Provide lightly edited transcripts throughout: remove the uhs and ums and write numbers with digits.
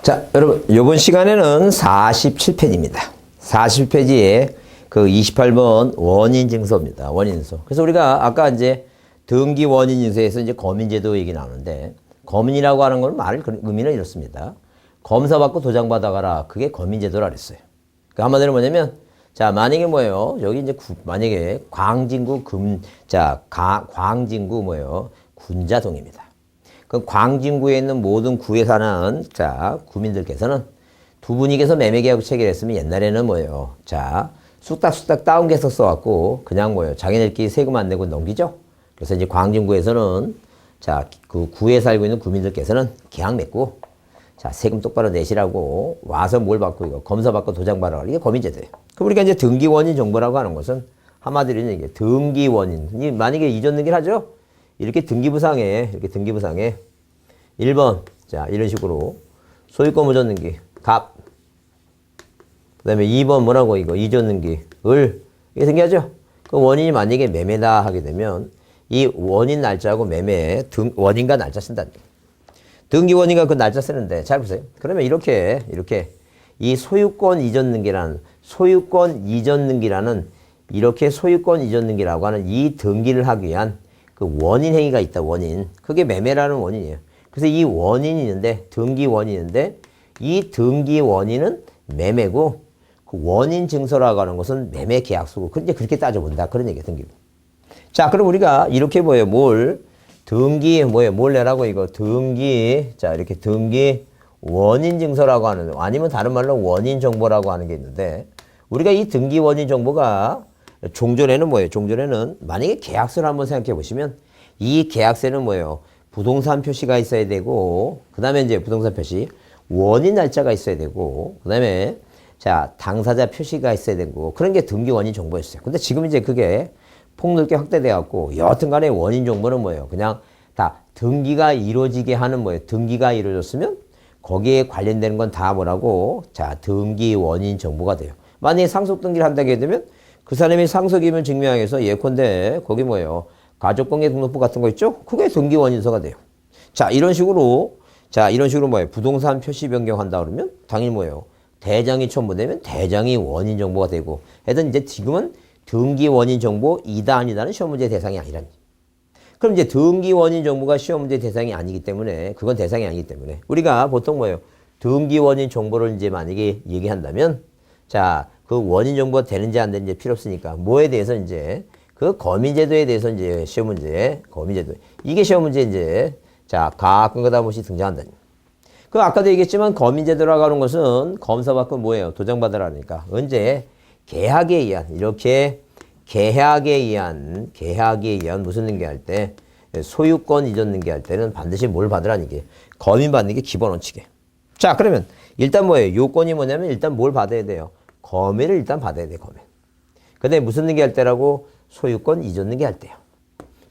자, 여러분, 이번 시간에는 47페이지입니다. 47페이지에 그 28번 원인 증서입니다. 원인 증서. 그래서 우리가 아까 이제 등기 원인 증서에서 이제 거민제도 얘기 나오는데, 거민이라고 하는 건 의미는 이렇습니다. 검사 받고 도장 받아가라. 그게 거민제도라 그랬어요. 그러니까 한마디로 뭐냐면, 자, 만약에 뭐예요? 여기 이제 만약에 광진구 광진구 뭐예요? 군자동입니다. 그 광진구에 있는 모든 구에 사는 자 구민들께서는 두 분이께서 매매계약 체결했으면 옛날에는 뭐예요? 자 쑥닥쑥닥 다운 계속 써갖고 그냥 뭐예요? 자기네들끼리 세금 안 내고 넘기죠. 그래서 이제 광진구에서는 자 그 구에 살고 있는 구민들께서는 계약 맺고 자 세금 똑바로 내시라고 와서 뭘 받고 이거 검사 받고 도장 받아라. 이게 거민제도예요. 그럼 우리가 이제 등기원인 정보라고 하는 것은 한마디로 이게 등기원인 만약에 이전 등기를 하죠. 이렇게 등기부상에 1번 자 이런 식으로 소유권 무전 등기 갑 그 다음에 2번 뭐라고 이거 이전 등기 을 이게 등기하죠. 그 원인이 만약에 매매다 하게 되면 이 원인 날짜하고 매매 원인과 날짜 쓴다. 등기 원인과 그 날짜 쓰는데 잘 보세요. 그러면 이렇게 이 소유권 이전 등기라는 이렇게 소유권 이전 등기라고 하는 이 등기를 하기 위한 그 원인 행위가 있다. 원인. 그게 매매라는 원인이에요. 그래서 이 원인이 있는데 등기 원인인데 이 등기 원인은 매매고 그 원인 증서라고 하는 것은 매매 계약서고 이제 그렇게 따져본다. 그런 얘기예요. 등기. 자, 그럼 우리가 이렇게 뭐예요? 뭘 내라고 이거 등기 자 이렇게 등기 원인 증서라고 하는 아니면 다른 말로 원인 정보라고 하는 게 있는데 우리가 이 등기 원인 정보가 종전에는 뭐예요? 종전에는 만약에 계약서를 한번 생각해 보시면 이 계약서는 뭐예요? 부동산 표시가 있어야 되고 그 다음에 이제 부동산 표시 원인 날짜가 있어야 되고 그 다음에 자 당사자 표시가 있어야 되고 그런 게 등기 원인 정보였어요. 근데 지금 이제 그게 폭넓게 확대돼 갖고 여하튼 간에 원인 정보는 뭐예요? 그냥 다 등기가 이루어지게 하는 뭐예요? 등기가 이루어졌으면 거기에 관련되는 건 다 뭐라고? 자 등기 원인 정보가 돼요. 만약에 상속 등기를 한다게 되면 그 사람이 상속임을 증명하기 위해서 예컨대 거기 뭐예요? 가족관계 등록부 같은 거 있죠? 그게 등기 원인서가 돼요. 자 이런 식으로 뭐예요? 부동산 표시 변경한다 그러면 당연히 뭐예요? 대장이 첨부되면 대장이 원인 정보가 되고 하여튼 이제 지금은 등기 원인 정보 이다 아니다는 시험 문제 대상이 아니라니. 그럼 이제 등기 원인 정보가 시험 문제 대상이 아니기 때문에 그건 대상이 아니기 때문에 우리가 보통 뭐예요? 등기 원인 정보를 이제 만약에 얘기한다면 자 그 원인 정보가 되는지 안 되는지 필요 없으니까 뭐에 대해서 이제 그 거민제도에 대해서 이제 시험 문제 거민제도 이게 시험 문제 이제 자 가끔 가다 보시 등장한다. 그 아까도 얘기했지만 거민제도라고 하는 것은 검사 받고 뭐예요? 도장 받으라니까 언제 계약에 의한 이렇게 계약에 의한 무슨 등기할 때 소유권 이전 등기할 때는 반드시 뭘 받으라는 게 거민 받는 게 기본 원칙이에요. 자 그러면 일단 뭐예요? 요건이 뭐냐면 일단 뭘 받아야 돼요? 거민을 일단 받아야 돼, 거민. 그 다음에 무슨 등기 할 때라고? 소유권 이전 등기 할 때요.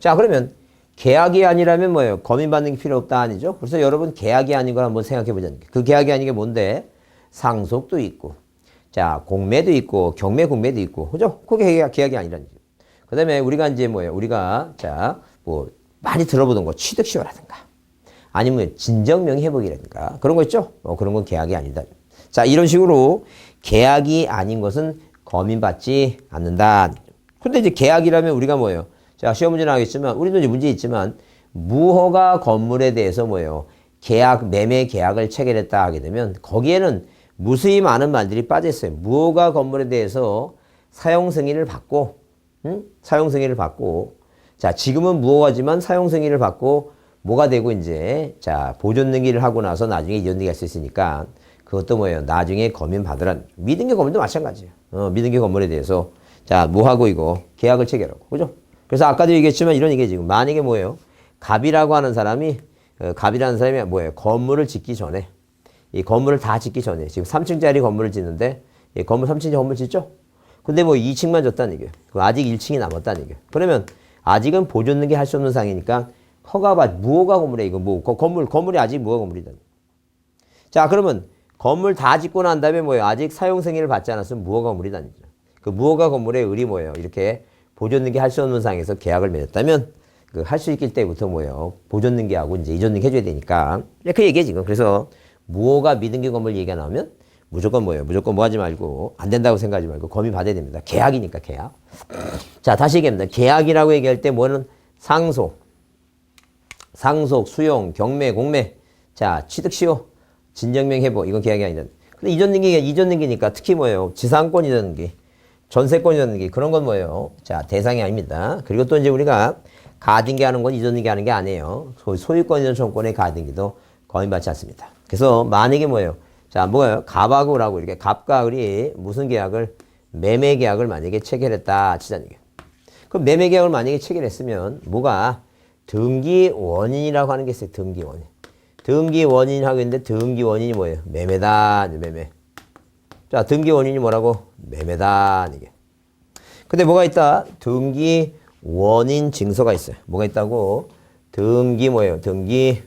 자, 그러면 계약이 아니라면 뭐예요? 거민 받는 게 필요 없다 아니죠? 그래서 여러분 계약이 아닌 걸 한번 생각해 보자는 게. 그 계약이 아닌 게 뭔데? 상속도 있고, 자, 공매도 있고, 경매 공매도 있고, 그죠? 그게 계약이 아니라는 거죠. 그 다음에 우리가 이제 뭐예요? 우리가, 자, 뭐, 많이 들어보던 거, 취득시효라든가, 아니면 진정명의회복이라든가, 그런 거 있죠? 그런 건 계약이 아니다. 자, 이런 식으로 계약이 아닌 것은 거민받지 않는다. 근데 이제 계약이라면 우리가 뭐예요? 자, 시험 문제 나오겠지만, 우리도 이제 문제 있지만, 무허가 건물에 대해서 뭐예요? 매매 계약을 체결했다 하게 되면, 거기에는 무수히 많은 말들이 빠져 있어요. 무허가 건물에 대해서 사용 승인을 받고, 자, 지금은 무허가지만 사용 승인을 받고, 뭐가 되고 이제, 자, 보존 등기를 하고 나서 나중에 이전 등기할 수 있으니까, 그것도 뭐예요? 나중에 거민 받으란. 미등기 건물도 마찬가지예요. 미등기 건물에 대해서. 자, 뭐 하고 이거? 계약을 체결하고. 그죠? 그래서 아까도 얘기했지만 이런 얘기 지금. 만약에 뭐예요? 갑이라는 사람이 뭐예요? 건물을 짓기 전에. 이 건물을 다 짓기 전에. 지금 3층짜리 건물을 짓는데, 이 건물 3층짜리 건물 짓죠? 근데 뭐 2층만 졌다는 얘기예요. 아직 1층이 남았다는 얘기예요. 그러면 아직은 보존 등기 할 수 없는 상이니까 무허가 건물에 이거 건물이 아직 무허가 건물이다. 자, 그러면 건물 다 짓고 난 다음에 뭐예요? 아직 사용 승인을 받지 않았으면 무허가 건물이 아니죠. 그 무허가 건물의 을이 뭐예요? 이렇게 보존 등기 할 수 없는 상에서 계약을 맺었다면 그 할 수 있을 때부터 뭐예요? 보존 등기하고 이제 이전 등기 해줘야 되니까. 그 얘기해 지금. 그래서 무효가 미등기 건물 얘기가 나오면 무조건 뭐예요? 무조건 뭐 하지 말고 안 된다고 생각하지 말고 검이 받아야 됩니다. 계약이니까 계약. 자, 다시 얘기합니다. 계약이라고 얘기할 때 뭐는 상속, 수용, 경매, 공매. 자, 취득 시효, 진정명 해보. 이건 계약이 아니다. 근데 이전 등기니까 특히 뭐예요? 지상권 이전 등기, 전세권 이전 등기 그런 건 뭐예요? 자, 대상이 아닙니다. 그리고 또 이제 우리가 가등기 하는 건 이전 등기 하는 게 아니에요. 소유권 이전 청구권의 가등기도 검인받지 않습니다. 그래서 만약에 뭐예요? 자, 뭐예요? 갑하고 을하고 이렇게 갑과 을이 무슨 계약을 매매 계약을 만약에 체결했다 치자는 얘기예요. 그럼 매매 계약을 만약에 체결했으면 뭐가 등기 원인이라고 하는 게 있어요. 등기 원인. 등기 원인하고 있는데 등기 원인이 뭐예요? 매매다. 매매. 자, 등기 원인이 뭐라고? 매매다. 이게. 근데 뭐가 있다? 등기 원인 징서가 있어요. 뭐가 있다고? 등기 뭐예요? 등기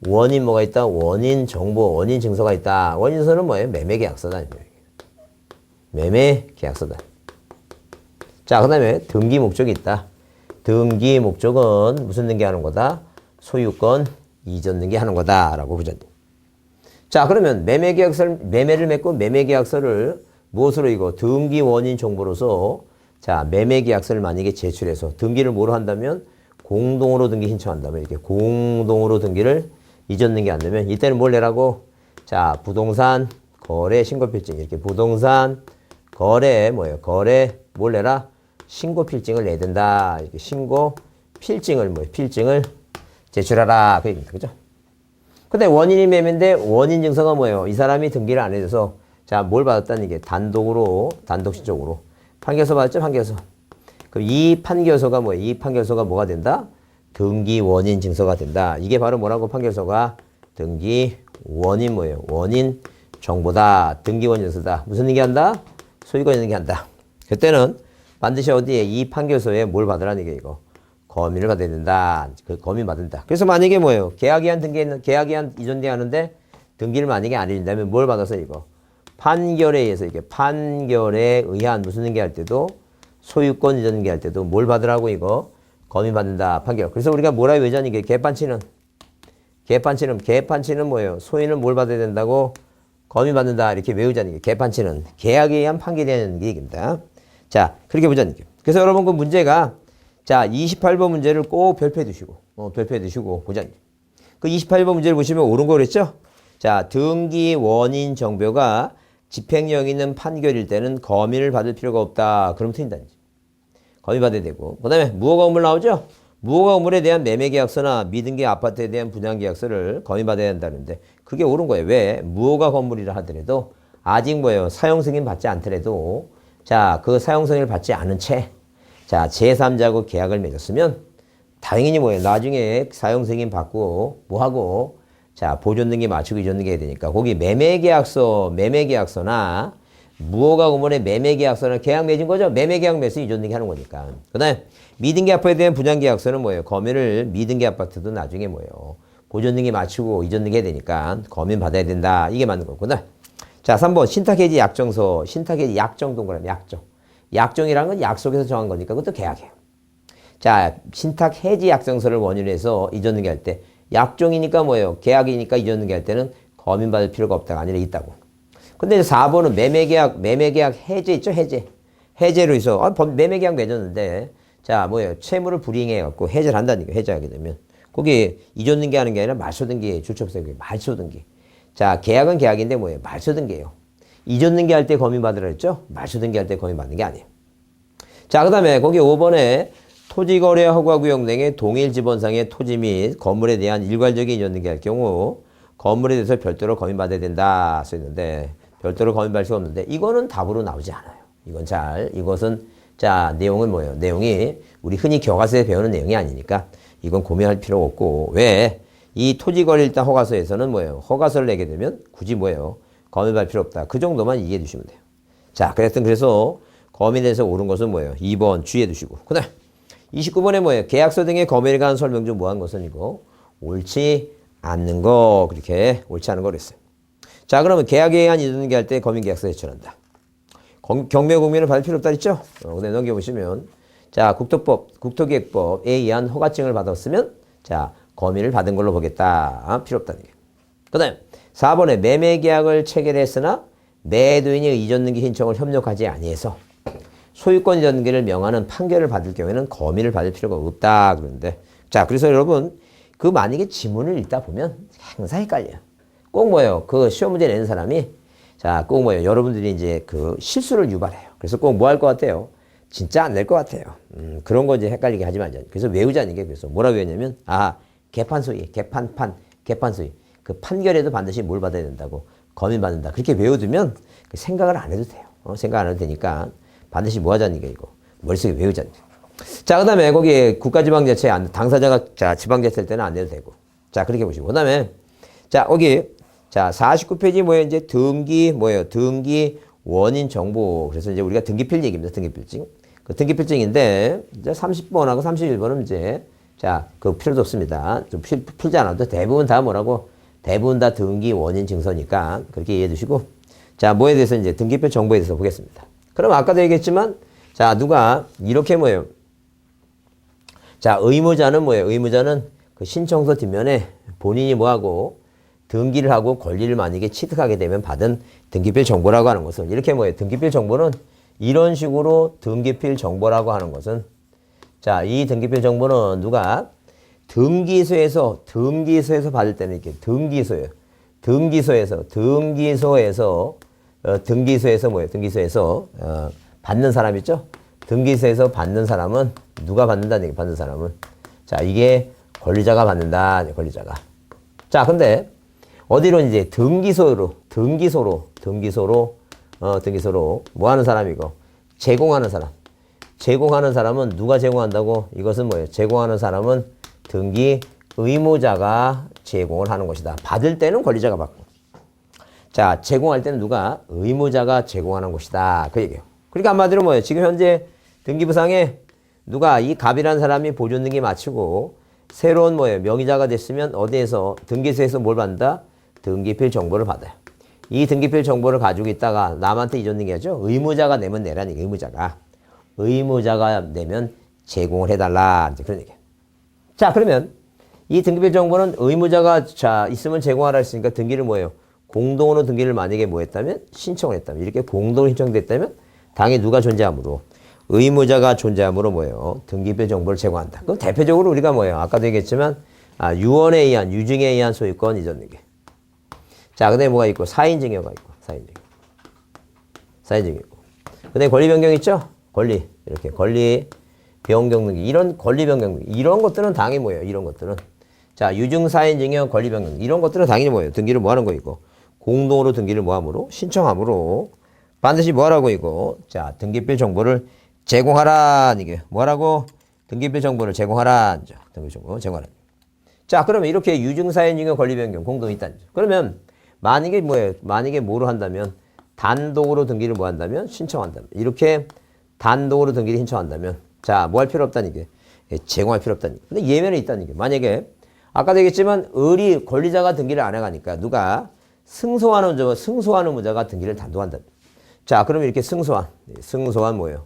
원인 뭐가 있다? 원인 정보, 원인 징서가 있다. 원인서는 뭐예요? 매매 계약서다. 매매 계약서다. 자, 그 다음에 등기 목적이 있다. 등기 목적은 무슨 등기하는 거다? 소유권 이전 등기하는 거다라고 보죠. 자, 그러면 매매를 맺고 매매계약서를 무엇으로 이거 등기 원인 정보로서 자, 매매계약서를 만약에 제출해서 등기를 뭐로 한다면 공동으로 등기 신청한다면 이렇게 공동으로 등기를 이전 등기 한다면 이때는 뭘 내라고? 자, 부동산 거래 신고필증 이렇게 부동산 거래 뭐예요? 거래 뭘 내라? 신고필증을 내야 된다. 이렇게 신고필증을 뭐예요? 필증을 제출하라. 그 얘기입니다. 그죠? 근데 원인이 매매인데 원인 증서가 뭐예요? 이 사람이 등기를 안 해줘서 자, 뭘 받았다는 게 단독신청으로 판결서 받았죠? 판결서. 그럼 이 판결서가 뭐예요? 이 판결서가 뭐가 된다? 등기 원인 증서가 된다. 이게 바로 뭐라고 판결서가 등기 원인 뭐예요? 원인 정보다. 등기 원인 증서다. 무슨 등기한다? 소유권 등기한다. 그때는 반드시 어디에 이 판결서에 뭘 받으라는 게 이거. 검인을 받아야 된다. 그 검인 받는다. 그래서 만약에 뭐예요? 계약이한 이전 등기하는데 등기를 만약에 안 해준다면 뭘 받아서 이거 판결에 의해서 이게 판결에 의한 무슨 등기할 때도 소유권 이전 등기할 때도 뭘 받으라고 이거 검인 받는다. 판결. 그래서 우리가 뭐라 외자니 이게 개판치는 뭐예요? 소인은 뭘 받아야 된다고 검인 받는다. 이렇게 외우자니 게 개판치는 계약에 의한 판결이 되는 얘기입니다. 자, 그렇게 보자니 게. 그래서 여러분 그 문제가 자, 28번 문제를 꼭 별표해 두시고, 보자니. 그 28번 문제를 보시면 옳은 거 그랬죠? 자, 등기 원인 정보가 집행력 있는 판결일 때는 검인을 받을 필요가 없다. 그럼 틀린다니. 검인 받아야 되고. 그 다음에 무허가 건물 나오죠? 무허가 건물에 대한 매매계약서나 미등기 아파트에 대한 분양계약서를 검인 받아야 한다는데 그게 옳은 거예요. 왜? 무허가 건물이라 하더라도 아직 뭐예요? 사용 승인 받지 않더라도 자, 그 사용 승인을 받지 않은 채 자, 제3자하고 계약을 맺었으면 당연히 뭐예요? 나중에 사용 승인 받고 뭐하고 자, 보존 등기 마치고 이전 등기 해야 되니까 거기 매매계약서나 무허가 건물의 매매계약서나 계약 맺은 거죠? 매매계약 맺어서 이전 등기 하는 거니까. 그 다음에 미등기 아파트에 대한 분양계약서는 뭐예요? 검인을 미등기 아파트도 나중에 뭐예요? 보존 등기 마치고 이전 등기 해야 되니까 검인 받아야 된다. 이게 맞는 거구나. 자, 3번 신탁해지 약정서. 신탁해지 약정 동그라미 약정. 약정이라는 건 약속에서 정한 거니까 그것도 계약이에요. 자, 신탁 해지 약정서를 원인으로 해서 이전 등기할 때 약정이니까 뭐예요? 계약이니까 이전 등기할 때는 검인 받을 필요가 없다가 아니라 있다고. 근데 4번은 매매계약 해제 있죠? 해제로 해서 매매계약 맺었는데 자, 뭐예요? 채무를 불이행해 갖고 해제를 한다는 게 해제하게 되면 거기 이전 등기하는 게 아니라 말소 등기, 주촉세계 말소 등기. 자, 계약은 계약인데 뭐예요? 말소 등기예요. 이전 등기할 때 검인 받으라 했죠? 말소 등기할 때 검인 받는 게 아니에요. 자, 그 다음에 거기 5번에 토지거래 허가구역 내의 동일 지번상의 토지 및 건물에 대한 일괄적인 이전 등기할 경우 건물에 대해서 별도로 검인 받아야 된다 써있는데 별도로 검인 받을 수가 없는데 이거는 답으로 나오지 않아요. 이것은 자, 내용은 뭐예요? 내용이 우리 흔히 교과서에 배우는 내용이 아니니까 이건 고민할 필요 없고 왜? 이 토지거래 일단 허가서에서는 뭐예요? 허가서를 내게 되면 굳이 뭐예요? 검인받을 필요 없다. 그 정도만 이해해 두시면 돼요. 자, 그래서 검인에서 옳은 것은 뭐예요? 2번 주의해 두시고. 그 다음 29번에 뭐예요? 계약서 등의 검인에 관한 설명 중 뭐한 것은 이거 옳지 않는 거. 그렇게 옳지 않은 거 그랬어요. 자, 그러면 계약에 의한 이전 등기할 때 검인계약서 제출한다. 경매 공민을 받을 필요 없다 했죠? 근데 넘겨보시면 자, 국토기획법에 의한 허가증을 받았으면 자, 검인을 받은 걸로 보겠다. 필요 없다는 게. 그 다음에 4번에 매매계약을 체결했으나 매도인이 이전 등기 신청을 협력하지 아니해서 소유권 이전 등기를 명하는 판결을 받을 경우에는 검의를 받을 필요가 없다 그러는데 자 그래서 여러분 그 만약에 지문을 읽다 보면 항상 헷갈려요. 꼭 뭐예요? 그 시험 문제 내는 사람이 자 꼭 뭐예요? 여러분들이 이제 그 실수를 유발해요. 그래서 꼭 뭐 할 것 같아요? 진짜 안 낼 것 같아요. 그런 거 이제 헷갈리게 하지 말자. 그래서 외우자는 게 그래서 뭐라고 외웠냐면 개판 소위, 개판 소위. 그 판결에도 반드시 뭘 받아야 된다고 검인 받는다. 그렇게 외워두면 생각을 안 해도 돼요. 생각 안 해도 되니까 반드시 뭐 하자는 게 이거 머릿속에 외우자는 게. 자, 그 다음에 거기 국가지방자치 당사자가 자 지방자치할 때는 안 내도 되고. 자, 그렇게 보시고. 그 다음에 자, 거기 자 49페이지 뭐예요? 이제 등기 뭐예요? 등기 원인 정보. 그래서 이제 우리가 등기필 얘기입니다. 등기필증. 그 등기필증인데 이제 30번하고 31번은 이제 자, 그 필요도 없습니다. 좀 풀지 않아도 대부분 다 뭐라고? 대부분 다 등기 원인 증서니까 그렇게 이해해 두시고. 자, 뭐에 대해서 이제 등기필 정보에 대해서 보겠습니다. 그럼 아까도 얘기했지만 자, 누가 이렇게 뭐예요? 자, 의무자는 뭐예요? 의무자는 그 신청서 뒷면에 본인이 뭐하고 등기를 하고 권리를 만약에 취득하게 되면 받은 등기필 정보라고 하는 것은 이렇게 뭐예요? 등기필 정보는 이런 식으로 등기필 정보라고 하는 것은 자, 이 등기필 정보는 누가 등기소에서 받을 때는 이렇게 등기소에서 뭐예요? 등기소에서 받는 사람 있죠? 등기소에서 받는 사람은 누가 받는다는 얘기, 받는 사람은 자, 이게 권리자가 받는다, 권리자가. 자, 근데 어디로 이제 등기소로 뭐 하는 사람이고 제공하는 사람은 누가 제공한다고? 이것은 뭐예요? 제공하는 사람은 등기 의무자가 제공을 하는 것이다. 받을 때는 권리자가 받고. 자, 제공할 때는 누가? 의무자가 제공하는 것이다. 그 얘기예요. 그러니까 한마디로 뭐예요? 지금 현재 등기부상에 누가 이 갑이라는 사람이 보존 등기 마치고 새로운 뭐예요? 명의자가 됐으면 어디에서 등기소에서 뭘 받는다? 등기필 정보를 받아요. 이 등기필 정보를 가지고 있다가 남한테 이전 등기하죠. 의무자가 내면 내라는 얘기예요. 의무자가 내면 제공을 해달라. 이제 그런 얘기예요. 자, 그러면 이 등기필 정보는 의무자가 자 있으면 제공하라 했으니까 등기를 뭐예요? 공동으로 등기를 만약에 뭐 했다면 신청을 했다면 이렇게 공동으로 신청됐다면 당에 누가 존재하므로 의무자가 존재하므로 뭐예요? 등기필 정보를 제공한다. 그럼 대표적으로 우리가 뭐예요? 아까도 얘기했지만 유언에 의한 유증에 의한 소유권 이전 등기. 자, 그다음에 뭐가 있고 사인 증여가 있고 사인 증여 있고. 그다음에 권리 변경 있죠? 권리 이렇게 권리 변경 등기 이런 권리 변경 등기 이런 것들은 당연히 뭐예요? 이런 것들은 자 유증 사인 증여 권리 변경 이런 것들은 당연히 뭐예요? 등기를 뭐 하는 거 이거 공동으로 등기를 뭐 함으로 신청함으로 반드시 뭐 하라고 이거 자 등기필 정보를 제공하라 이게 뭐라고 등기필 정보를 제공하라 등기필 정보 제공하라. 자 그러면 이렇게 유증 사인 증여 권리 변경 공동이 있다. 그러면 만약에 뭐예요? 만약에 뭐로 한다면 단독으로 등기를 뭐 한다면 신청한다면 이렇게 단독으로 등기를 신청한다면 자 뭐 할 필요 없다는 게 제공할 필요 없다는 게 근데 예외는 있다는 게 만약에 아까도 얘기했지만 을이 권리자가 등기를 안 해가니까 누가 승소하는 의무자가 등기를 단독한다. 자 그러면 이렇게 승소한 뭐예요?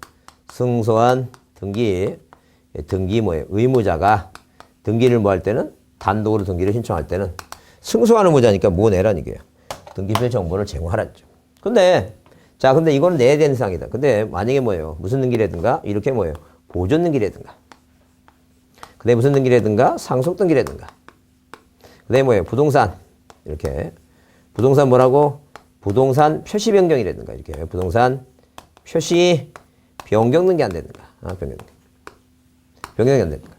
승소한 등기 뭐예요? 의무자가 등기를 뭐 할 때는 단독으로 등기를 신청할 때는 승소하는 의무자니까 뭐 내라는 얘기예요. 등기필 정보를 제공하라죠. 근데 이거는 내야 되는 사항이다. 근데 만약에 뭐예요? 무슨 등기라든가 이렇게 뭐예요? 보존 등기라든가. 그다음에 무슨 등기라든가 상속 등기라든가. 그다음에 뭐예요? 부동산 이렇게 부동산 뭐라고? 부동산 표시 변경이라든가 이렇게 부동산 표시 변경 등기 안 되는가? 변경이 안 되는가?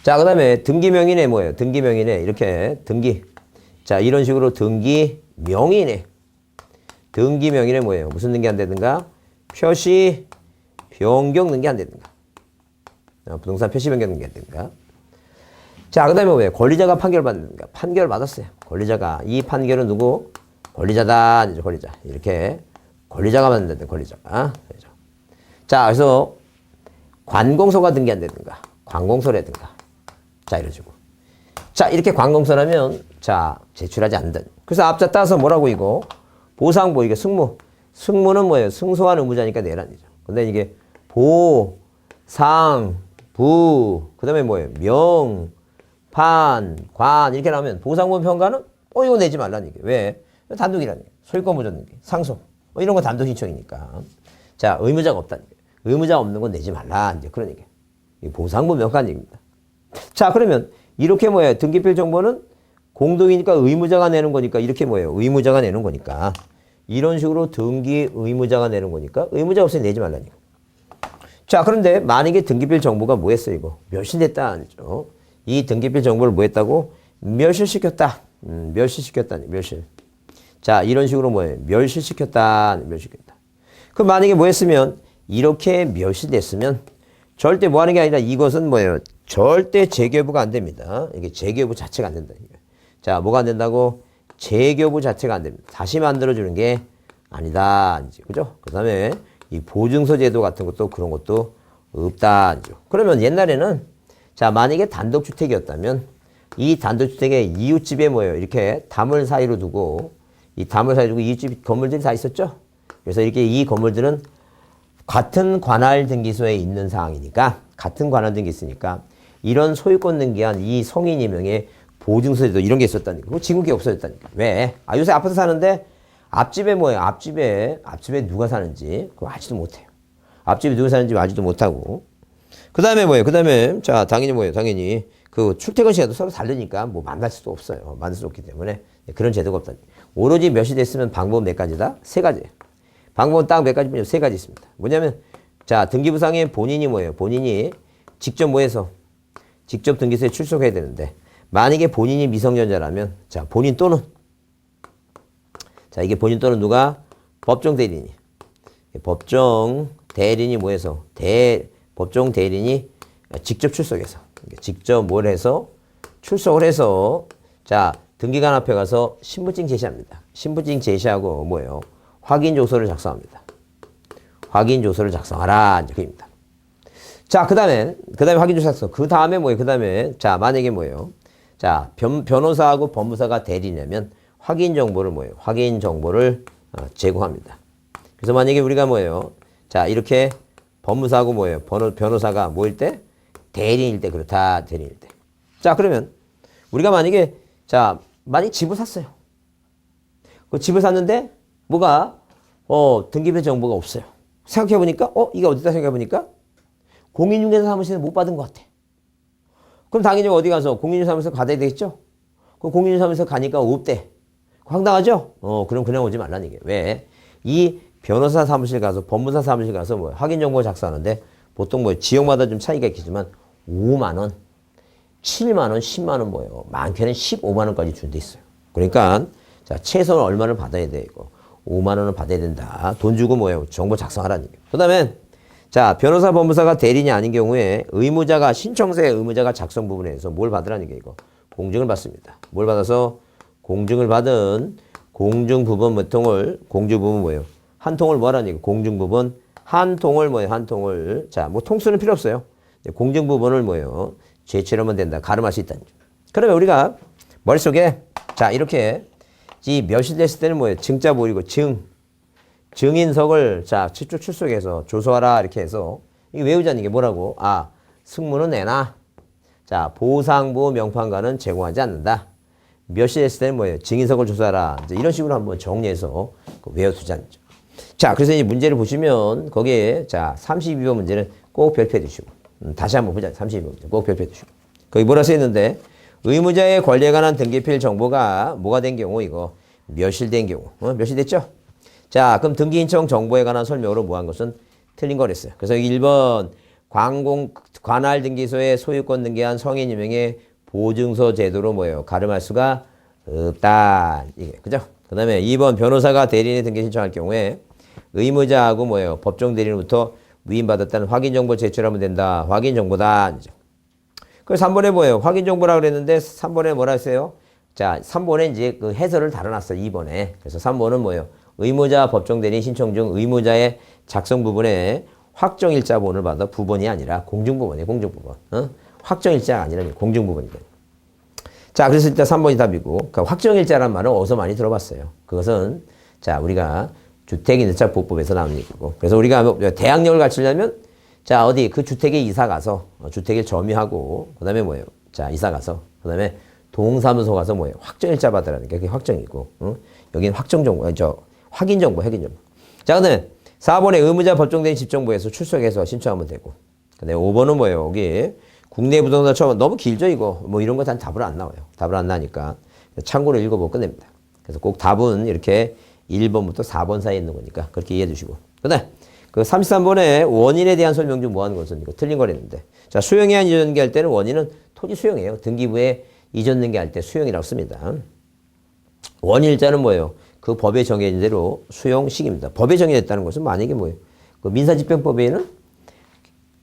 자 그다음에 등기 명인에 뭐예요? 등기 명인에 이렇게 등기 자 이런 식으로 등기 명인에 뭐예요? 무슨 등기 안 되든가? 표시 변경 등기 안 되든가. 부동산 표시 변경 등기 안 되든가. 자, 그 다음에 뭐예요? 권리자가 판결 받는가? 판결 받았어요. 권리자가. 이 판결은 누구? 권리자다. 이제 권리자. 이렇게 권리자가 받는다. 권리자가. 자, 그래서 관공서가 등기 안 되든가. 관공서라든가. 자, 이러시고. 자, 이렇게 관공서라면 자, 제출하지 않는다. 그래서 앞자 따서 뭐라고 이거? 보상보 이게 승무는 뭐예요? 승소한 의무자니까 내란이죠. 근데 이게 보상부 그다음에 뭐예요? 명, 판, 관 이렇게 나오면 보상부 평가는 이거 내지 말라는 얘기예요. 왜? 단독이라는 얘기예요. 소유권 보존등기, 상속. 이런 거 단독 신청이니까. 자, 의무자가 없다는 얘기예요. 의무자 없는 건 내지 말라. 이제 그런 얘기예요. 보상부 명확한 얘기입니다. 자, 그러면 이렇게 뭐예요? 등기필 정보는 공동이니까 의무자가 내는 거니까 이렇게 뭐예요? 의무자가 내는 거니까. 이런 식으로 등기 의무자가 내는 거니까 의무자 없으니 내지 말라니까. 자, 그런데 만약에 등기필 정보가 뭐 했어, 이거? 멸실됐다. 아니죠? 이 등기필 정보를 뭐 했다고? 멸실시켰다. 멸실시켰다니, 멸실. 자, 이런 식으로 뭐예요? 멸실시켰다. 멸실시켰다. 그럼 만약에 뭐 했으면, 이렇게 멸실됐으면, 절대 뭐 하는 게 아니라 이것은 뭐예요? 절대 재교부가 안 됩니다. 이게 재교부 자체가 안 된다. 자, 뭐가 안 된다고? 재교부 자체가 안 됩니다. 다시 만들어주는 게 아니다. 이제, 그죠? 그 다음에 이 보증서 제도 같은 것도 그런 것도 없다. 이제. 그러면 옛날에는 자, 만약에 단독주택이었다면 이 단독주택의 이웃집에 뭐예요? 이렇게 담을 사이로 두고 이 담을 사이로 두고 이웃집 건물들이 다 있었죠? 그래서 이렇게 이 건물들은 같은 관할 등기소에 있는 사항이니까 같은 관할 등기 있으니까 이런 소유권 등기한 이 성인 임명의 보증서에도 이런 게 있었다니까. 그거 지금 그게 없어졌다니까. 왜? 요새 아파트 사는데 앞집에 뭐예요? 앞집에 누가 사는지 그거 알지도 못해요. 앞집에 누가 사는지 알지도 못하고. 그 다음에 뭐예요? 그 다음에 자, 당연히 뭐예요? 당연히 그 출퇴근 시간도 서로 다르니까 뭐 만날 수도 없어요. 만날 수 없기 때문에 그런 제도가 없다니까. 오로지 몇이 됐으면 방법 몇 가지다? 세 가지예요. 방법은 딱 몇 가지면 세 가지 있습니다. 뭐냐면 자, 등기부상에 본인이 뭐예요? 본인이 직접 뭐 해서 직접 등기소에 출석해야 되는데 만약에 본인이 미성년자라면 자, 본인 또는 자, 이게 본인 또는 누가? 법정 대리인이. 법정 대리인이 뭐 해서 법정 대리인이 직접 출석해서 직접 뭘 해서 출석을 해서 자, 등기관 앞에 가서 신분증 제시합니다. 신분증 제시하고 뭐예요? 확인조서를 작성합니다. 확인조서를 작성하라. 이제 그입니다. 자, 그 다음에 확인조서 작성. 그 다음에 뭐예요? 그 다음에 자, 만약에 뭐예요? 자, 변호사하고 법무사가 대리냐면 확인 정보를 뭐예요? 확인 정보를 제공합니다. 그래서 만약에 우리가 뭐예요? 자, 이렇게 법무사하고 뭐예요? 변호사가 뭐일 때? 대리인일 때 그렇다. 대리인일 때. 자, 그러면 우리가 만약에 자, 만약에 집을 샀어요. 그 집을 샀는데 뭐가 등기부 정보가 없어요. 생각해보니까 이게 어디다 생각해보니까 공인중개사 사무실에 못 받은 것 같아. 그럼 당연히 어디 가서 공인중개사 사무실 가야 되겠죠? 그 공인중개사 사무실 가니까 없대. 황당하죠? 그럼 그냥 오지 말라는 얘기예요. 왜? 이 변호사 사무실 가서 법무사 사무실 가서 뭐 확인 정보 작성하는데 보통 뭐 지역마다 좀 차이가 있겠지만 5만 원, 7만 원, 10만 원 뭐예요? 많게는 15만 원까지 준 데 있어요. 그러니까 자, 최소한 얼마를 받아야 돼 이거? 5만 원을 받아야 된다. 돈 주고 뭐예요? 정보 작성하라는 얘기예요. 그다음에 자, 변호사 법무사가 대리인이 아닌 경우에 의무자가 신청서의 의무자가 작성 부분에서 뭘 받으라는 게 이거? 공증을 받습니다. 뭘 받아서 공증을 받은 공증부분 몇 통을 공증부분 뭐예요? 한 통을 뭐라는 얘기예요? 공증부분 한 통을 뭐예요? 한 통을 자, 뭐 통수는 필요 없어요. 공증부분을 뭐예요? 제출하면 된다. 가름할 수 있다는 점. 그러면 우리가 머릿속에 자, 이렇게 이 멸실됐을 때는 뭐예요? 증자 보이고 증인석을 자, 직접 출석해서 조서하라 이렇게 해서 이게 외우자는 게 뭐라고? 승무는 내놔. 자, 보상부 명판과는 제공하지 않는다. 멸실됐을 때는 뭐예요? 증인석을 조사하라. 이제 이런 식으로 한번 정리해서 외워두자는 점. 자, 그래서 이 문제를 보시면 거기에 자, 32번 문제는 꼭 별표해 두시고 다시 한번 보자. 32번 문제 꼭 별표해 두시고 거기 뭐라 써있는데 의무자의 권리에 관한 등기필 정보가 뭐가 된 경우 이거 멸실된 경우 멸실됐죠? 자, 그럼 등기 신청 정보에 관한 설명으로 뭐 한 것은 틀린 거랬어요. 그래서 1번 관할 등기소에 소유권 등기한 성인 임명의 보증서 제도로 뭐예요? 가름할 수가 없다. 이게 그죠? 그 다음에 2번 변호사가 대리인의 등기 신청할 경우에 의무자하고 뭐예요? 법정 대리인으로부터 위임받았다는 확인 정보 제출하면 된다. 확인 정보다. 그래서 3번에 뭐예요? 확인 정보라 그랬는데 3번에 뭐라 했어요? 자, 3번에 이제 그 해설을 달아놨어. 2번에. 그래서 3번은 뭐예요? 의무자 법정 대리인 신청 중 의무자의 작성 부분에 확정일자본을 받아 부분이 아니라 공증부분이에요. 공증부분. 확정일자가 아니라 공증부분이다. 자, 그래서 일단 3번이 답이고 그러니까 확정일자란 말은 어디서 많이 들어봤어요. 그것은 자, 우리가 주택임대차 보호법에서 나오는 얘기고 그래서 우리가 대학력을 갖추려면 자, 어디 그 주택에 이사 가서 주택을 점유하고 그다음에 뭐예요? 자, 이사 가서 그다음에 동사무소 가서 뭐예요? 확정일자 받으라는 게 그게 확정이고, 여기는 확정 정보, 확인 정보, 확인 정보. 자, 그다음에 4번에 의무자 법정대행 집정부에서 출석해서 신청하면 되고, 그다음에 5번은 뭐예요? 여기 국내 부동산 처음 너무 길죠 이거. 뭐 이런 거 다 답을 안 나와요. 답을 안 나니까 참고로 읽어보고 끝냅니다. 그래서 꼭 답은 이렇게 1번부터 4번 사이에 있는 거니까 그렇게 이해해 주시고. 그다음 그 33번에 원인에 대한 설명 중 뭐하는 것은 이거 틀린 거랬는데. 자, 수용해한 이전 등기할 때는 원인은 토지 수용이에요. 등기부에 이전 등기할 때 수용이라고 씁니다. 원인일자는 뭐예요? 그 법에 정해진 대로 수용식입니다. 법에 정해졌다는 것은 만약에 뭐예요? 그 민사집행법에는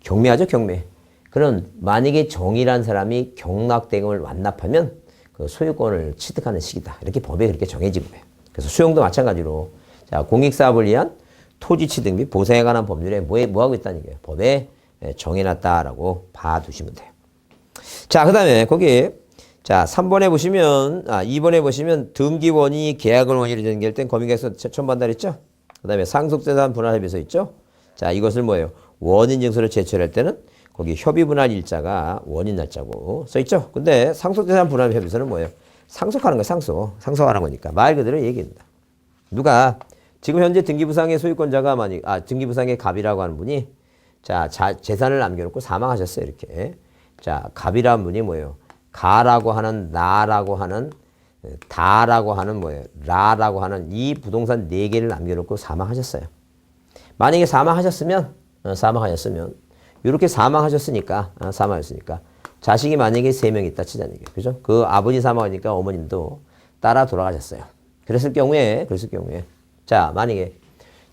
경매하죠, 경매. 그럼 만약에 정의란 사람이 경락대금을 완납하면 그 소유권을 취득하는 시기다. 이렇게 법에 그렇게 정해진 거예요. 그래서 수용도 마찬가지로 자, 공익사업을 위한 토지 취득 및 보상에 관한 법률에 뭐하고 있다는 거예요? 법에 정해놨다라고 봐두시면 돼요. 자, 그 다음에 거기 자 3번에 보시면 2번에 보시면 등기 원인이 계약을 원인으로 전개할 땐 검익에서 첨부한다 그랬죠? 그 다음에 상속재산 분할협의서 있죠? 자, 이것을 뭐예요? 원인 증서를 제출할 때는 거기 협의분할 일자가 원인 날짜고 써있죠? 근데 상속재산 분할협의서는 뭐예요? 상속하는 거예요, 상속하는 거니까. 말 그대로 얘기합니다. 누가 지금 현재 등기부상의 소유권자가 등기부상의 갑이라고 하는 분이 자, 재산을 남겨놓고 사망하셨어요, 이렇게. 자, 갑이라는 분이 뭐예요? 가라고 하는, 나라고 하는, 다라고 하는 뭐예요? 라라고 하는 이 부동산 4개를 남겨놓고 사망하셨어요. 만약에 사망하셨으면 이렇게 사망하셨으니까 자식이 만약에 3명 있다 치자는 얘기예요. 그죠? 그 아버지 사망하니까 어머님도 따라 돌아가셨어요. 그랬을 경우에 자, 만약에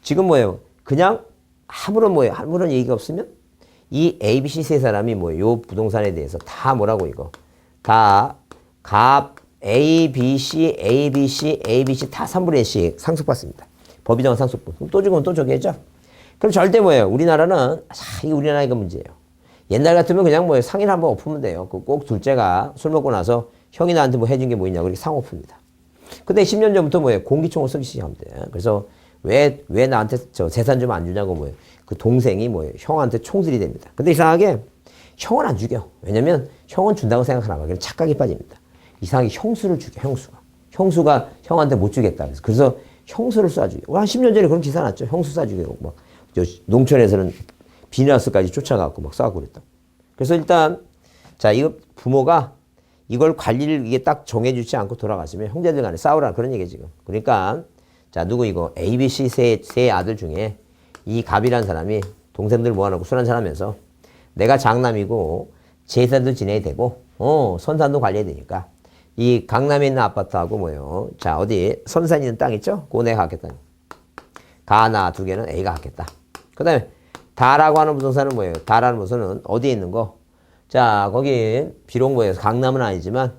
지금 뭐예요? 그냥 아무런 얘기가 없으면 이 A, B, C 세 사람이 뭐예요? 요 부동산에 대해서 다 뭐라고 이거? 다 갑 A, B, C, A, B, C, A, B, C 다 3분의 1씩 상속받습니다. 법이 정한 상속분. 그럼 또 죽으면 또 저기죠? 그럼 절대 뭐예요? 우리나라는 이게 우리나라가 문제예요. 옛날 같으면 그냥 뭐예요? 상의를 한번 엎으면 돼요. 꼭 둘째가 술 먹고 나서 형이 나한테 뭐 해준 게 뭐 있냐고 이렇게 상 엎습니다. 근데 10년 전부터 뭐예요? 공기총을 쓰기 시작하면 돼요. 그래서 왜 나한테 저 재산 좀 안 주냐고 뭐예요? 그 동생이 뭐예요? 형한테 총질이 됩니다. 근데 이상하게 형은 안 죽여. 왜냐면 형은 준다고 생각하나 봐. 그냥 착각이 빠집니다. 이상하게 형수를 죽여, 형수가 형한테 못 주겠다. 그래서 형수를 쏴주게. 한 10년 전에 그런 기사 났죠. 형수 쏴주게. 막 농촌에서는 비닐하우스까지 쫓아가고 막 쏴고 그랬다고. 그래서 일단 자, 이거 부모가 이걸 관리를 이게 딱 정해주지 않고 돌아가시면 형제들 간에 싸우라 그런 얘기 지금. 그러니까 자, 누구 이거 A, B, C 세 아들 중에 이 갑이라는 사람이 동생들 모아놓고 술 한잔 하면서 내가 장남이고 제사도 지내야 되고 선산도 관리해야 되니까 이 강남에 있는 아파트하고 뭐예요? 자, 어디 선산에 있는 땅 있죠? 그거 내가 갖겠다. 가나 2개는 A가 갖겠다. 그 다음에 다라고 하는 부동산은 뭐예요? 다라는 부동산은 어디에 있는 거? 자, 거기 비록 뭐예요? 강남은 아니지만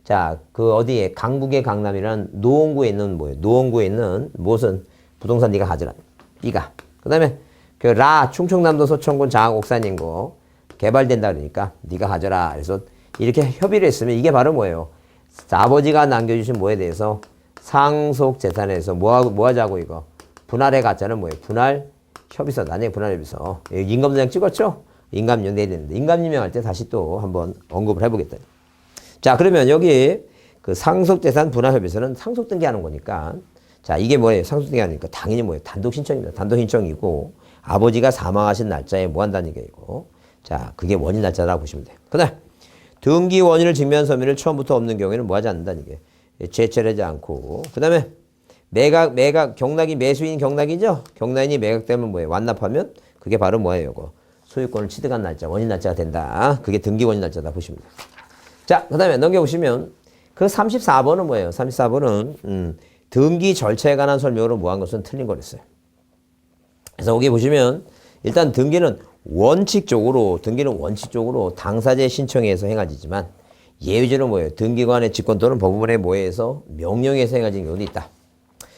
자, 그 어디에 강북의 강남이란 노원구에 있는 뭐예요? 노원구에 있는 무슨 부동산 네가 가져라. B가. 그 다음에 그 충청남도 서천군 장학 옥산인 거 개발된다 그러니까 네가 가져라. 그래서 이렇게 협의를 했으면 이게 바로 뭐예요? 아버지가 남겨주신 뭐에 대해서 상속 재산에서 뭐 하자고 이거 분할해 갔자는 뭐예요? 분할 협의서. 나중에 분할 협의서. 임감도장 찍었죠? 임감령 내야 되는데 임감임명할 때 다시 또 한번 언급을 해보겠다. 자, 그러면 여기 그 상속재산 분할협의서는 상속 등기하는 거니까 자, 이게 뭐예요? 상속 등기하니까 당연히 뭐예요? 단독 신청입니다. 단독 신청이고 아버지가 사망하신 날짜에 뭐 한다는 얘기고 자, 그게 원인 날짜라고 보시면 돼요. 그다음 등기 원인을 증명한 서면을 처음부터 없는 경우에는 뭐 하지 않는다는 게 제출하지 않고 그다음에 매각 경락이 매수인 경락이죠? 경락인이 매각되면 뭐예요? 완납하면 그게 바로 뭐예요? 이거 소유권을 취득한 날짜, 원인 날짜가 된다. 그게 등기 원인 날짜다 보시면 돼요. 자, 그 다음에 넘겨보시면 그 34번은 뭐예요? 34번은 등기 절차에 관한 설명으로 뭐한 것은 틀린 거랬어요. 그래서 여기 보시면 일단 등기는 원칙적으로 당사자의 신청에 의해서 행하지만 예외적으로 뭐예요? 등기관의 직권 또는 법원의 뭐에서 명령에서 행하는 경우도 있다.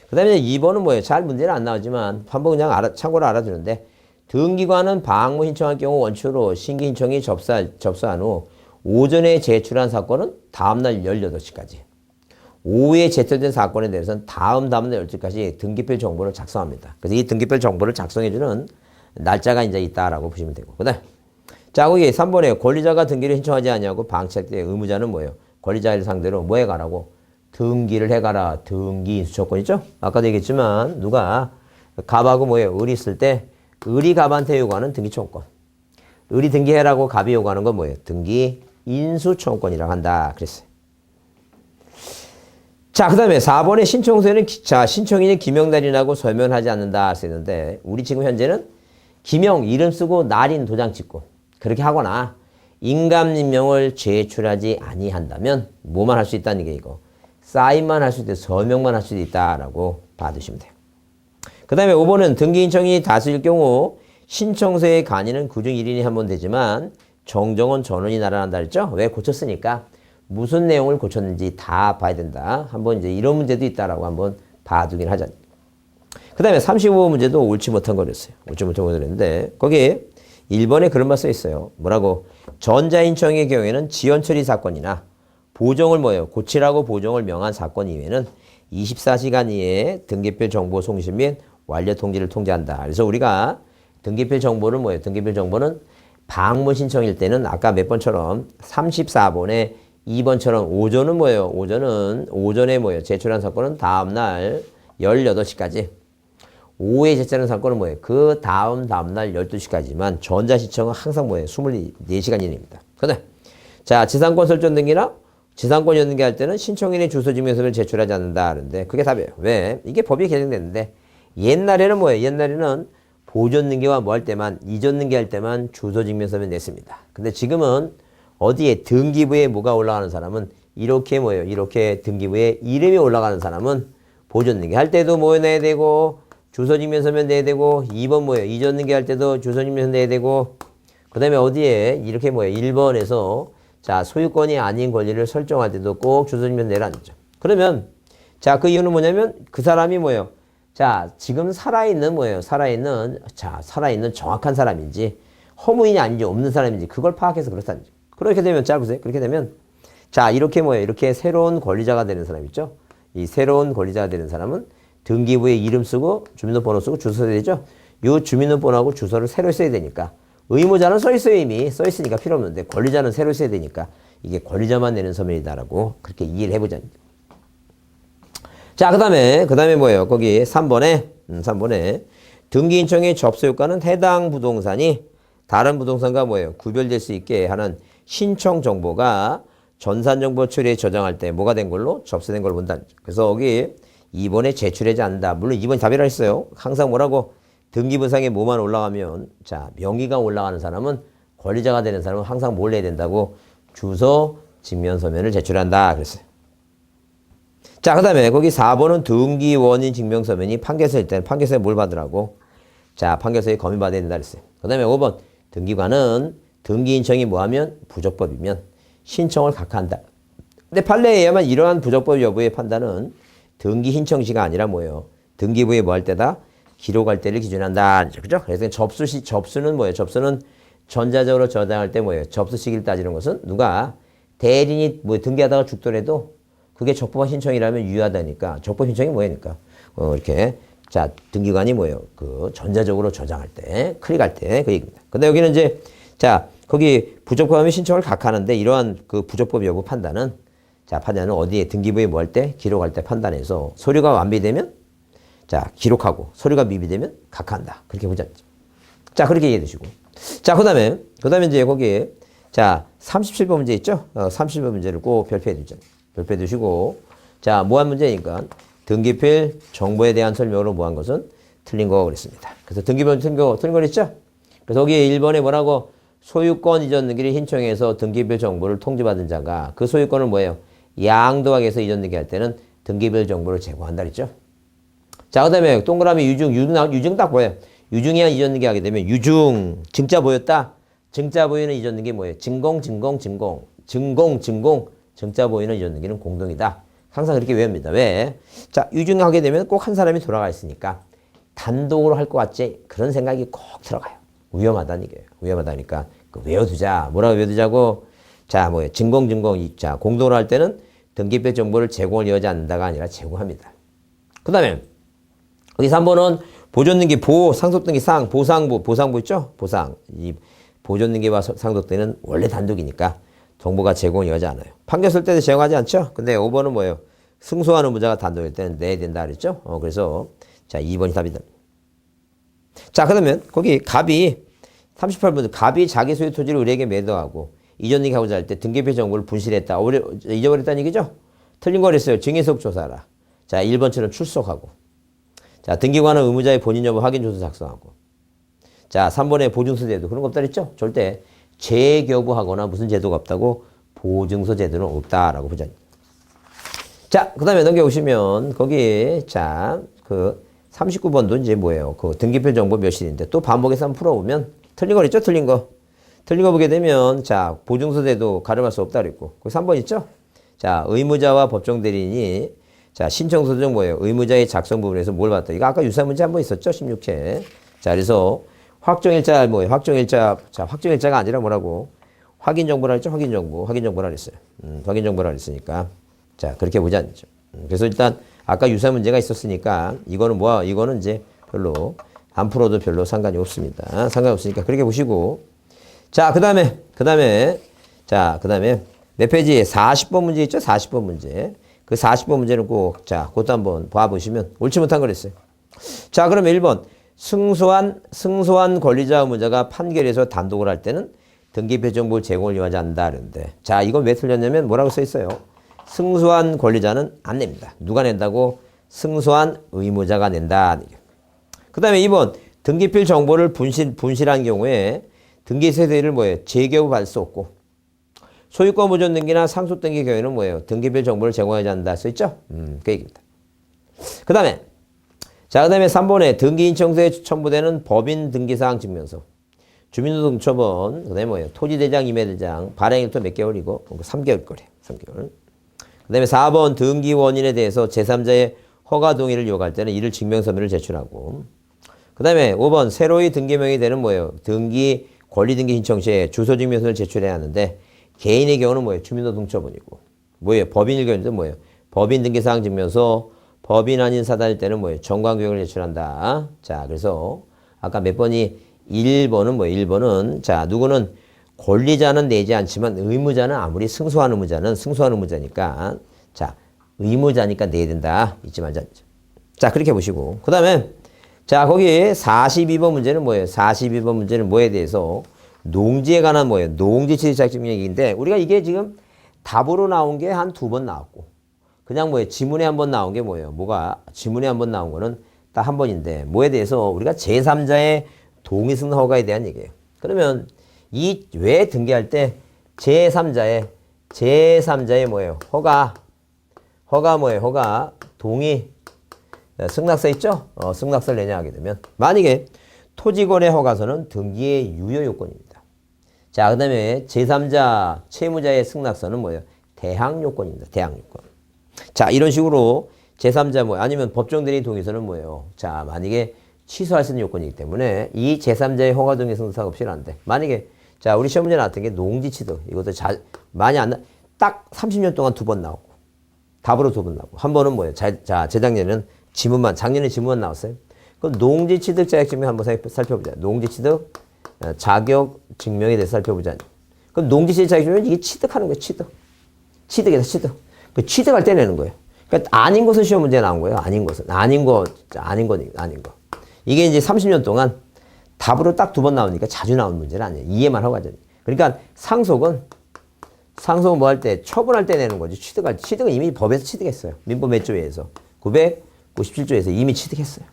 그 다음에 2번은 뭐예요? 잘 문제는 안 나오지만 한번 그냥 참고로 알아두는데 등기관은 방무 신청할 경우 원칙으로 신기 신청이 접수한 후 오전에 제출한 사건은 다음날 18시까지 오후에 제출된 사건에 대해서는 다음날 12시까지 등기별 정보를 작성합니다. 그래서 이 등기별 정보를 작성해주는 날짜가 이제 있다라고 보시면 되고. 그 다음 자, 거기 3번에 권리자가 등기를 신청하지 않냐고 방치할 때 의무자는 뭐예요? 권리자를 상대로 뭐 해가라고? 등기를 해가라. 등기 인수조건 있죠? 아까도 얘기했지만 누가 갑하고 뭐예요? 을이 있을 때 을이 갑한테 요구하는 등기청구권. 을이 등기해라고 갑이 요구하는 건 뭐예요? 등기 인수청구권이라고 한다. 그랬어요. 자, 그 다음에 4번의 신청서에는 신청인이 기명날인하고 서명하지 않는다 했는데 우리 지금 현재는 기명, 이름 쓰고 날인 도장 찍고 그렇게 하거나 인감인명을 제출하지 아니한다면 뭐만 할 수 있다는 게 이거. 사인만 할 수 있다, 서명만 할 수 있다라고 봐두시면 돼요. 그 다음에 5번은 등기 신청이 다수일 경우 신청서의 간이는 그중 1인이 한 번 되지만 정정은 전원이 나란한다 했죠? 왜 고쳤으니까 무슨 내용을 고쳤는지 다 봐야 된다. 한번 이제 이런 문제도 있다라고 한번 봐두긴 하자. 그 다음에 35번 문제도 옳지 못한 거였어요. 옳지 못한 거였는데 거기에 1번에 그런 말 써 있어요. 뭐라고? 전자인청의 경우에는 지연처리 사건이나 보정을 뭐예요? 고치라고 보정을 명한 사건 이외에는 24시간 이내에 등기필 정보 송신 및 완료 통지를 통지한다. 그래서 우리가 등기필 정보를 뭐예요? 등기필 정보는 방문 신청일 때는 아까 몇 번처럼 34번에 2번처럼 오전은 뭐예요? 오전에 뭐예요? 제출한 사건은 다음날 18시까지. 오후에 제출한 사건은 뭐예요? 그 다음날 12시까지만 전자신청은 항상 뭐예요? 24시간 이내입니다. 그다음 자, 지상권 설정 등기나 지상권 연등기 할 때는 신청인의 주소증명서를 제출하지 않는다 하는데 그게 답이에요. 왜? 이게 법이 개정됐는데 옛날에는 뭐예요? 옛날에는 보존 등기와 뭐 할 때만 이전 등기 할 때만 주소증명서를 냈습니다. 근데 지금은 어디에 등기부에 뭐가 올라가는 사람은 이렇게 뭐예요? 이렇게 등기부에 이름이 올라가는 사람은 보존 등기 할 때도 뭐 내야 되고 주소증명서면 내야 되고 2번 뭐예요? 이전 등기 할 때도 주소증명서 내야 되고 그 다음에 어디에 이렇게 뭐예요? 1번에서 자 소유권이 아닌 권리를 설정할 때도 꼭 주소증명서 내라는 거죠. 그러면 자 그 이유는 뭐냐면 그 사람이 뭐예요? 자 지금 살아있는 뭐예요? 살아있는 정확한 사람인지 허무인이 아닌지 없는 사람인지 그걸 파악해서 그렇다는 거죠. 그렇게 되면 자 보세요. 그렇게 되면 자 이렇게 뭐예요? 이렇게 새로운 권리자가 되는 사람 있죠? 이 새로운 권리자가 되는 사람은 등기부에 이름 쓰고 주민등록번호 쓰고 주소 써야 되죠? 이 주민등록번호하고 주소를 새로 써야 되니까 의무자는 써 있어요. 이미 써 있으니까 필요 없는데 권리자는 새로 써야 되니까 이게 권리자만 내는 서면이다라고 그렇게 이해를 해보자. 자, 그 다음에 뭐예요? 거기 3번에 등기 신청의 접수 효과는 해당 부동산이 다른 부동산과 뭐예요? 구별될 수 있게 하는 신청 정보가 전산정보 처리에 저장할 때 뭐가 된 걸로? 접수된 걸로 본다. 그래서 여기 2번에 제출하지 않는다. 물론 2번이 답이라 했어요. 항상 뭐라고? 등기부상에 뭐만 올라가면 자 명의가 올라가는 사람은 권리자가 되는 사람은 항상 뭘 내야 된다고? 주소 증명서면을 제출한다. 그랬어요. 자, 그 다음에 거기 4번은 등기 원인 증명서면이 판결서일 때는 판결서에 뭘 받으라고? 자, 판결서에 검인받아야 된다 그랬어요. 그 다음에 5번 등기관은 등기 신청이 뭐하면 부적법이면 신청을 각하한다. 근데 판례에 의하면 이러한 부적법 여부의 판단은 등기 신청 시가 아니라 뭐예요? 등기부에 뭐 할 때다? 기록할 때를 기준한다. 그죠? 그래서 접수는 뭐예요? 접수는 전자적으로 저장할 때 뭐예요? 접수 시기를 따지는 것은 누가 대리인이 뭐 등기하다가 죽더라도 그게 적법한 신청이라면 유효하다니까. 적법 신청이 뭐니까? 이렇게 자 등기관이 뭐예요? 그 전자적으로 저장할 때, 클릭할 때 그 얘기입니다. 근데 여기는 이제 자 거기 부적법하면 신청을 각하는데 이러한 그 부적법 여부 판단은 자 판단은 어디에 등기부에 뭐 할 때 기록할 때 판단해서 서류가 완비되면 자 기록하고 서류가 미비되면 각하한다. 그렇게 보자. 자 그렇게 이해해 주시고 자 그다음에 이제 거기에 자 37번 문제 있죠? 37번 문제를 꼭 별표해 두죠. 별표해 두시고 자 뭐한 문제니까 등기필 정보에 대한 설명으로 뭐한 것은 틀린 거 그랬습니다. 그래서 등기필 틀린 거 있죠? 그래서 거기에 1번에 뭐라고 소유권 이전 등기를 신청해서 등기필 정보를 통지받은 자가 그 소유권을 뭐예요? 양도하게해서 이전 등기할 때는 등기필 정보를 제공한다 그랬죠? 자, 그 다음에 동그라미 유증 딱 보여요. 유증이야 이전 등기하게 되면 유증, 증자 보였다. 증자 보이는 이전 등기 뭐예요? 증공, 증자 보이는 이전 등기는 공동이다. 항상 그렇게 외웁니다. 왜? 자, 유증하게 되면 꼭 한 사람이 돌아가 있으니까 단독으로 할 것 같지? 그런 생각이 꼭 들어가요. 위험하다는 얘기예요. 위험하다니까 그 외워두자. 뭐라고 외워두자고? 자, 뭐예요? 증공. 자, 공동으로 할 때는 등기필 정보를 제공을 이어지 않는다가 아니라 제공합니다. 그 다음에 여기 3번은 보존등기 상속등기 보상부 있죠? 보상. 이 보존등기와 상속등기는 원래 단독이니까 정보가 제공이 하지 않아요. 판결 쓸 때도 제공하지 않죠? 근데 5번은 뭐예요? 승소한 의무자가 단독일 때는 내야 된다 그랬죠? 그래서 자, 2번이 답이다. 자, 그러면 거기 갑이 38번 갑이 자기 소유 토지를 을에게 매도하고 이전 등기하고자 할 때 등기표 정보를 분실했다. 잊어버렸다는 얘기죠? 틀린 거 그랬어요. 증인석 조사하라. 자, 1번처럼 출석하고. 자, 등기관은 의무자의 본인 여부 확인 조서 작성하고. 자, 3번에 보증서 제도 그런 거 없다 그랬죠? 절대 재교부하거나 무슨 제도가 없다고 보증서 제도는 없다라고 보자. 자, 그 다음에 넘겨오시면 거기 자, 그 39번도 이제 뭐예요? 그 등기표 정보 몇실인데 또 반복해서 한번 풀어보면 틀린 거 있죠? 틀린 거. 틀린 거 보게 되면 자, 보증서 제도 가름할 수 없다 그랬고. 그 3번 있죠? 자, 의무자와 법정 대리인이 자, 신청서 중 뭐예요? 의무자의 작성 부분에서 뭘 봤다. 이거 아까 유사 문제 한번 있었죠? 16회. 자, 그래서 확정일자 뭐예요? 확정일자. 자, 확정일자가 아니라 뭐라고? 확인정보라 했죠? 확인정보라 그랬어요. 확인정보라 그랬으니까. 자, 그렇게 보지 않죠. 그래서 일단 아까 유사 문제가 있었으니까 이거는 뭐야? 이거는 이제 별로 안 풀어도 별로 상관이 없습니다. 상관이 없으니까 그렇게 보시고. 자, 그 다음에 몇 페이지에 40번 문제 있죠? 40번 문제. 그 40번 문제는 꼭, 자, 그것도 한번 봐보시면 옳지 못한 거랬어요. 자, 그러면 1번. 승소한 권리자 의무자가 판결에서 단독을 할 때는 등기표 정보 제공을 요하지 않는다. 그런데. 자, 이건 왜 틀렸냐면 뭐라고 써 있어요? 승소한 권리자는 안 냅니다. 누가 낸다고? 승소한 의무자가 낸다. 그 다음에 2번. 등기필 정보를 분실한 경우에 등기세대를 뭐예요? 재교부 받을 수 없고. 소유권 보존 등기나 상속 등기 경우에는 뭐예요? 등기필 정보를 제공하지 않는다. 써 있죠? 그 얘기입니다. 그 다음에 3번에 등기 인청서에 첨부되는 법인 등기사항 증명서. 주민등록처분, 그 다음에 뭐예요? 토지대장, 임야대장, 발행일부터 몇 개월이고, 3개월 거래요. 3개월. 그 다음에 4번 등기 원인에 대해서 제3자의 허가 동의를 요구할 때는 이를 증명서면을 제출하고. 그 다음에 5번 새로이 등기명이 되는 뭐예요? 등기 권리등기 신청 시에 주소증명서를 제출해야 하는데 개인의 경우는 뭐예요? 주민등록처분이고. 뭐예요? 법인일 경우는 뭐예요? 법인 등기사항 증명서, 법인 아닌 사단일 때는 뭐예요? 정관교육을 제출한다. 자, 그래서 아까 몇 번이 1번은 뭐예요? 1번은 자, 누구는 권리자는 내지 않지만 의무자는 아무리 승소한 의무자니까 자, 의무자니까 내야 된다. 잊지 말자. 자, 그렇게 보시고. 그 다음에 자, 거기 42번 문제는 뭐예요? 42번 문제는 뭐에 대해서 농지에 관한 뭐예요? 농지 취득 자격 얘기인데 우리가 이게 지금 답으로 나온 게 한 2번 나왔고 그냥 뭐예요? 지문에 한 번 나온 게 뭐예요? 지문에 한 번 나온 거는 딱 한 번인데 뭐에 대해서 우리가 제3자의 동의 승인 허가에 대한 얘기예요. 그러면 이 왜 등기할 때 제3자의 뭐예요? 허가 뭐예요? 허가 동의 승낙서 있죠? 승낙서를 내냐 하게 되면 만약에 토지거래 허가서는 등기의 유효 요건입니다. 자, 그 다음에 제3자 채무자의 승낙서는 뭐예요? 대항 요건입니다. 대항 요건. 자, 이런 식으로 제3자 뭐 아니면 법정대리 동의서는 뭐예요? 자, 만약에 취소할 수 있는 요건이기 때문에 이 제3자의 허가 동의 승낙 없이는 안 돼. 만약에 자, 우리 시험 문제 나왔던 게 농지 취득. 이것도 많이 안 딱 30년 동안 2번 나오고 답으로 2번 나오고 한 번은 뭐예요? 자, 재작년에는 작년에 지문만 나왔어요. 그럼 농지 취득 자격 증명 한번 살펴보자. 농지 취득 자격 증명에 대해서 살펴보자. 그럼 농지 취득 자격 증명은 이게 취득하는 거예요. 취득에서 취득. 그 취득할 때 내는 거예요. 그러니까 아닌 것은 시험 문제에 나온 거예요. 아닌 거. 이게 이제 30년 동안 답으로 딱 2번 나오니까 자주 나오는 문제는 아니에요. 이해만 하고 하잖아요. 그러니까 상속은 뭐 할 때 처분할 때 내는 거지. 취득은 이미 법에서 취득했어요. 민법 몇 조에서 997조에서 이미 취득했어요.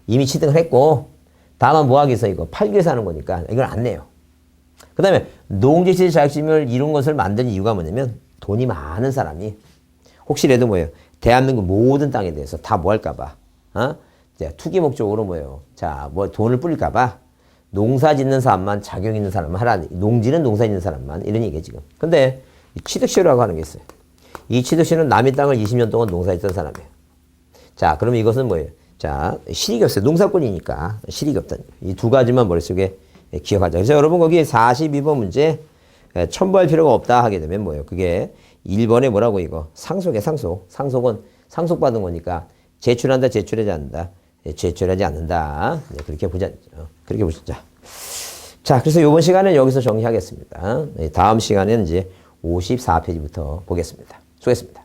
이미 취득을 했고 다만 뭐 하기 위해서 이거 팔기 위해서 하는 거니까 이걸 안 내요. 그 다음에 농지 취득 자격증명을 이룬 것을 만든 이유가 뭐냐면 돈이 많은 사람이 혹시라도 뭐예요? 대한민국 모든 땅에 대해서 다 뭐 할까봐 투기 목적으로 뭐예요? 자, 뭐 돈을 뿌릴까봐 농사 짓는 사람만 자격 있는 사람만 하라니. 농지는 농사 짓는 사람만 이런 얘기예요 지금. 근데 취득시효라고 하는 게 있어요. 이 취득시효는 남의 땅을 20년 동안 농사했던 사람이에요. 자, 그러면 이것은 뭐예요? 자, 실익이 없어요. 농사꾼이니까 실익이 없다는 거예요. 이 두 가지만 머릿속에 기억하자. 그래서 여러분 거기 42번 문제 첨부할 필요가 없다 하게 되면 뭐예요? 그게 1번에 뭐라고 이거? 상속이에요. 상속은 상속받은 거니까 제출한다, 제출하지 않는다. 제출하지 않는다. 네, 그렇게 보자. 그렇게 보시자. 자, 그래서 이번 시간은 여기서 정리하겠습니다. 다음 시간에는 이제 54페이지부터 보겠습니다. 수고했습니다.